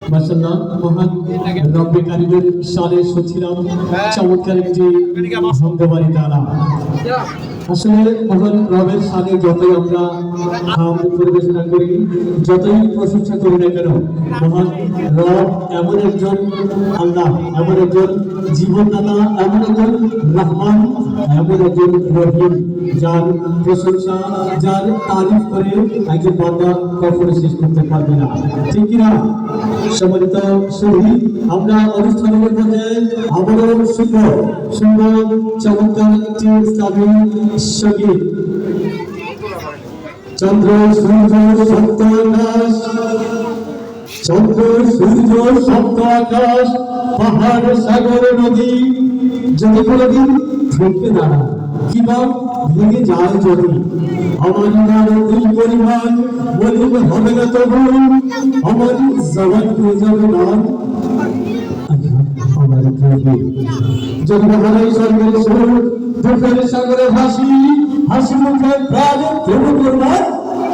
মাশাআল্লাহ মহান রব্বে কারিমের শানে শুনছিলাম চমৎকার একটি ভঙ্গবাড়ি তারা। আসলে মহান রবের শানে যতই আমরা পরিবেশনা করি, যতই প্রশংসা করি না কেন, মহান রব এমন একজন আল্লাহ, এমন একজন জীবনদাতা, এমন একজন রহমান, এমন একজন রহিম, যার প্রশংসা, যার তারিফ করে একজন বান্দা কখনো শেষ করতে পারবে না, ঠিক কিনা? সম্মানিত সুধী, আমরা অনুষ্ঠানের মধ্যে আবারও সুন্দর চমৎকার একটি ইসলামী সঙ্গীত চন্দ্র সূর্য সপ্ত আকাশ, চন্দ্র সূর্য সপ্ত আকাশ, পাহাড় সাগর নদী যদি কোনোদিন ঠুকে দাঁড়ায় কিংবা ভেঙে যায় যদি, আমার গান দুই পরিমাণ বলিবে হবে না তবু, আমার জবান হয়ে যাবে না আমার যদি হারাই স্বর্গের সুর, দুঃখের সাগরে হাসি, হাসি মুখে প্রাণ প্রভু করবার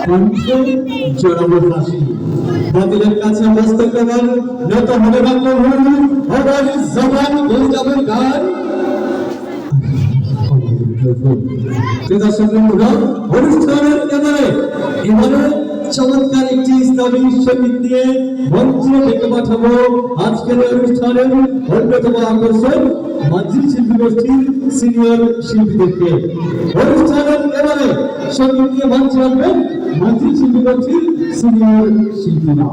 কণ্ঠে জড়াবো হাসি, বাতিলের কাছে মস্তক আমার নত হবে না কবু, আমার জবান হয়ে যাবে গান। অনুষ্ঠানের এবারে চমৎকার একটি ইসলামী সঙ্গীত নিয়ে মঞ্চে ডেকে পাঠাবো আজকের অনুষ্ঠানের অন্যতম আকর্ষণ মাঝির শিল্পী গোষ্ঠীর সিনিয়র শিল্পীদেরকে। অনুষ্ঠানের এবারে সঙ্গীত নিয়ে মঞ্চে আসবেন মাঝির শিল্পী গোষ্ঠীর সিনিয়র শিল্পীরা।